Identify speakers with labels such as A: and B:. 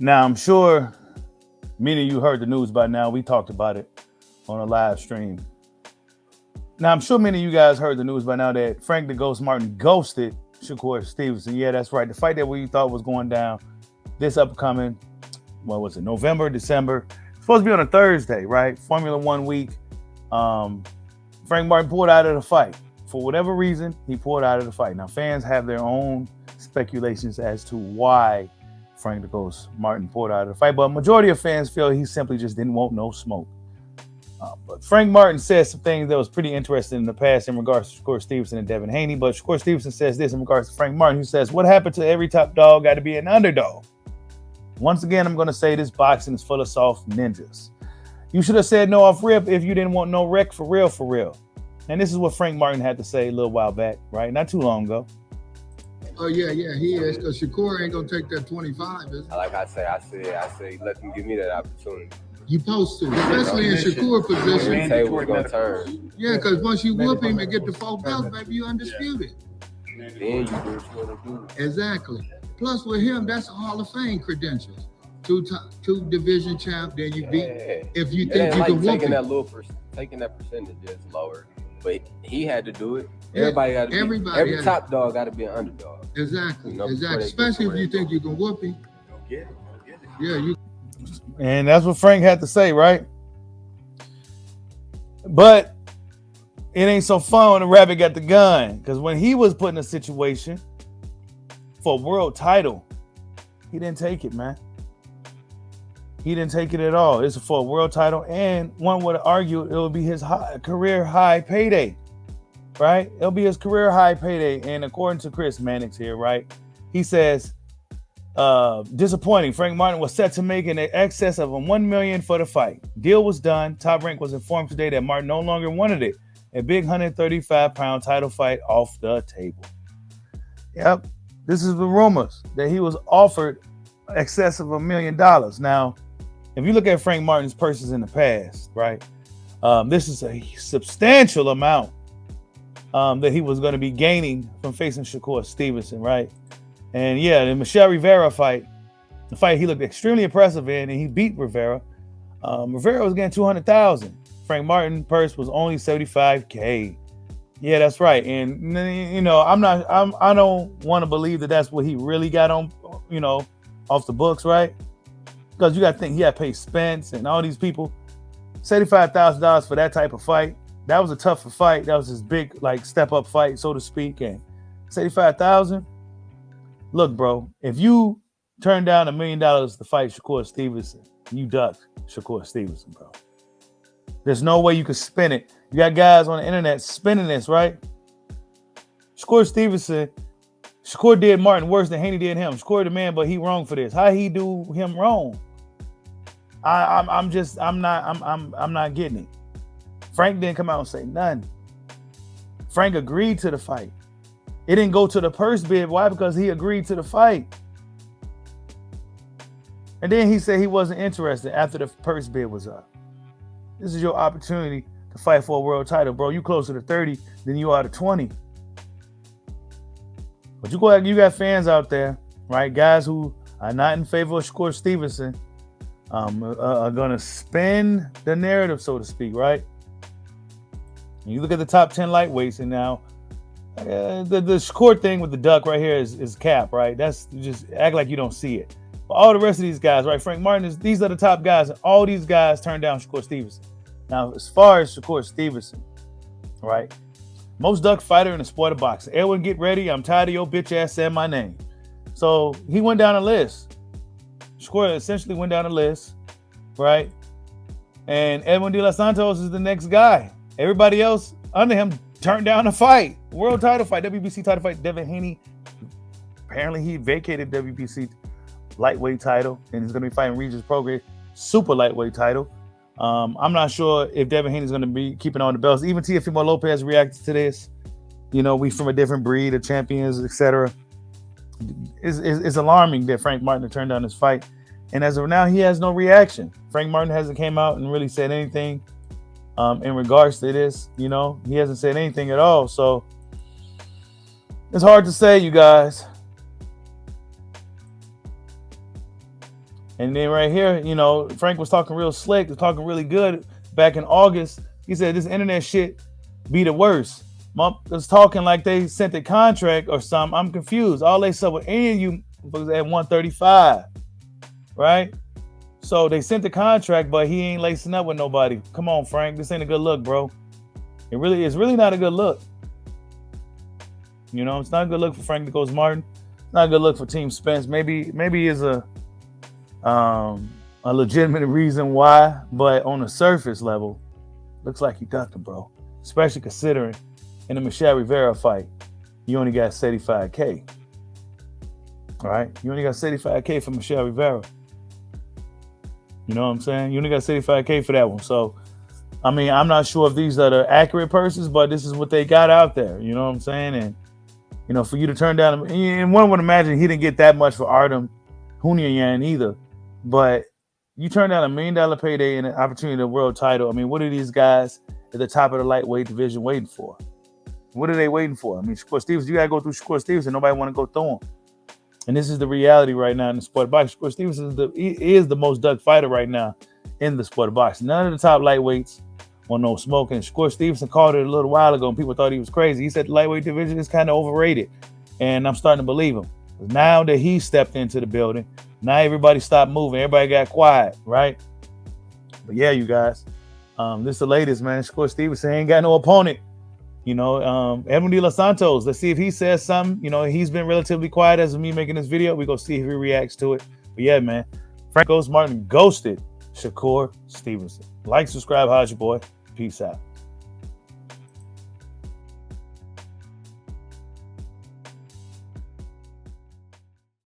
A: Now, I'm sure many of you heard the news by now. We talked about it on a live stream. Now, I'm sure many of you guys heard the news by now that Frank the Ghost Martin ghosted Shakur Stevenson. Yeah, that's right. The fight that we thought was going down this upcoming, what was it, November, December. It's supposed to be on a Thursday, right? Formula One week. Frank Martin pulled out of the fight. For whatever reason, he pulled out of the fight. Now, fans have their own speculations as to why Frank the Ghost Martin pulled out of the fight, but a majority of fans feel he simply just didn't want no smoke. But Frank Martin said some things that was pretty interesting in the past in regards to Shakur Stevenson and Devin Haney. But Shakur Stevenson says this in regards to Frank Martin, who says, "What happened to every top dog got to be an underdog." Once again, I'm going to say this boxing is full of soft ninjas. You should have said no off rip if you didn't want no wreck for real, for real. And this is what Frank Martin had to say a little while back, right? Not too long ago.
B: Oh, yeah, he is, because Shakur ain't going to take that 25, is it?
C: Like I say, let them give me that opportunity.
B: You supposed to, especially in Shakur position.
C: The table gonna turn.
B: Yeah, because once you whoop him and get the 4 belts, baby, you undisputed.
C: Then you do what you want to do.
B: Exactly. Plus, with him, that's Hall of Fame credentials. Two division champ, then you beat. If you think you can whoop him.
C: Taking that percentage is lower, but he had to do it. Everybody got to be. Every top dog got to be an underdog.
B: Exactly. You know, exactly. Especially if you think you can whoop him.
C: Get it.
B: Yeah, you.
A: And that's what Frank had to say, right? But it ain't so fun when the rabbit got the gun. Because when he was put in a situation for a world title, he didn't take it, man. He didn't take it at all. It's for a world title. And one would argue it would be his career high payday, right? It'll be his career high payday. And according to Chris Mannix here, right? He says, disappointing. Frank Martin was set to make in excess of $1 million for the fight. Deal was done. Top Rank was informed today that Martin no longer wanted it. A big 135-pound title fight off the table. Yep. This is the rumors that he was offered excess of $1 million. Now, if you look at Frank Martin's purses in the past, right? This is a substantial amount that he was going to be gaining from facing Shakur Stevenson, right? And yeah, the Michelle Rivera fight, the fight he looked extremely impressive in, and he beat Rivera. Rivera was getting $200,000. Frank Martin purse was only $75K. Yeah, that's right. And you know, I don't want to believe that that's what he really got on, you know, off the books, right? Because you got to think he had to pay Spence and all these people. $75,000 for that type of fight. That was a tougher fight. That was his big, like, step up fight, so to speak. And $75,000. Look, bro, if you turn down $1 million to fight Shakur Stevenson, you duck Shakur Stevenson, bro. There's no way you could spin it. You got guys on the internet spinning this, right? Shakur Stevenson, Shakur did Martin worse than Haney did him. Shakur the man, but he wrong for this. How he do him wrong? I'm not getting it. Frank didn't come out and say nothing. Frank agreed to the fight. It didn't go to the purse bid. Why? Because he agreed to the fight. And then he said he wasn't interested after the purse bid was up. This is your opportunity to fight for a world title, bro. You closer to 30 than you are to 20. But you got fans out there, right? Guys who are not in favor of Shakur Stevenson are going to spin the narrative, so to speak, right? And you look at the top 10 lightweights, and now the Shakur thing with the duck right here is cap, right? That's just act like you don't see it. But all the rest of these guys, right? Frank Martin, these are the top guys, and all these guys turned down Shakur Stevenson. Now, as far as Shakur Stevenson, right? Most duck fighter in the sport of boxing. Edwin, get ready. I'm tired of your bitch ass saying my name. So he went down a list. Shakur essentially went down a list, right? And Edwin de los Santos is the next guy. Everybody else under him turned down the fight. World title fight, WBC title fight. Devin Haney, apparently he vacated WBC lightweight title and he's going to be fighting Regis Prograis super lightweight title. I'm not sure if Devin Haney is going to be keeping on the belts. Even Teofimo Lopez reacted to this. You know, we from a different breed of champions, etc. It's alarming that Frank Martin turned down this fight. And as of now, he has no reaction. Frank Martin hasn't came out and really said anything in regards to this. You know, he hasn't said anything at all. So it's hard to say, you guys. And then right here, you know, Frank was talking real slick, was talking really good back in August. He said this internet shit be the worst. Mom was talking like they sent the contract or something. I'm confused. All they said with any of you was at 135, right? So they sent the contract, but he ain't lacing up with nobody. Come on, Frank. This ain't a good look, bro. It's really not a good look. You know, it's not a good look for Frank Nichols Martin. It's not a good look for Team Spence. Maybe is a legitimate reason why, but on the surface level, looks like you ducked him, bro. Especially considering in the Michelle Rivera fight, you only got 75K. All right? You only got 75K for Michelle Rivera. You know what I'm saying? You only got 75K for that one. So, I mean, I'm not sure if these are the accurate purses, but this is what they got out there. You know what I'm saying? And, you know, for you to turn down, and one would imagine he didn't get that much for Artem Hunyayan either. But you turn down $1 million payday and an opportunity to world title. I mean, what are these guys at the top of the lightweight division waiting for? What are they waiting for? I mean, Shakur Stevenson, you got to go through Shakur Stevenson. Nobody want to go through him. And this is the reality right now in the sport of boxing. Shakur Stevenson is the most dug fighter right now in the sport of boxing. None of the top lightweights want no smoking. Shakur Stevenson called it a little while ago and people thought he was crazy. He said the lightweight division is kind of overrated. And I'm starting to believe him. Now that he stepped into the building, now everybody stopped moving. Everybody got quiet, right? But yeah, you guys, this is the latest, man. Shakur Stevenson ain't got no opponent. You know, Edwin de los Santos, let's see if he says something. You know, he's been relatively quiet as of me making this video. We're going to see if he reacts to it. But yeah, man, Frank Martin ghosted Shakur Stevenson. Like, subscribe, how's your boy? Peace out.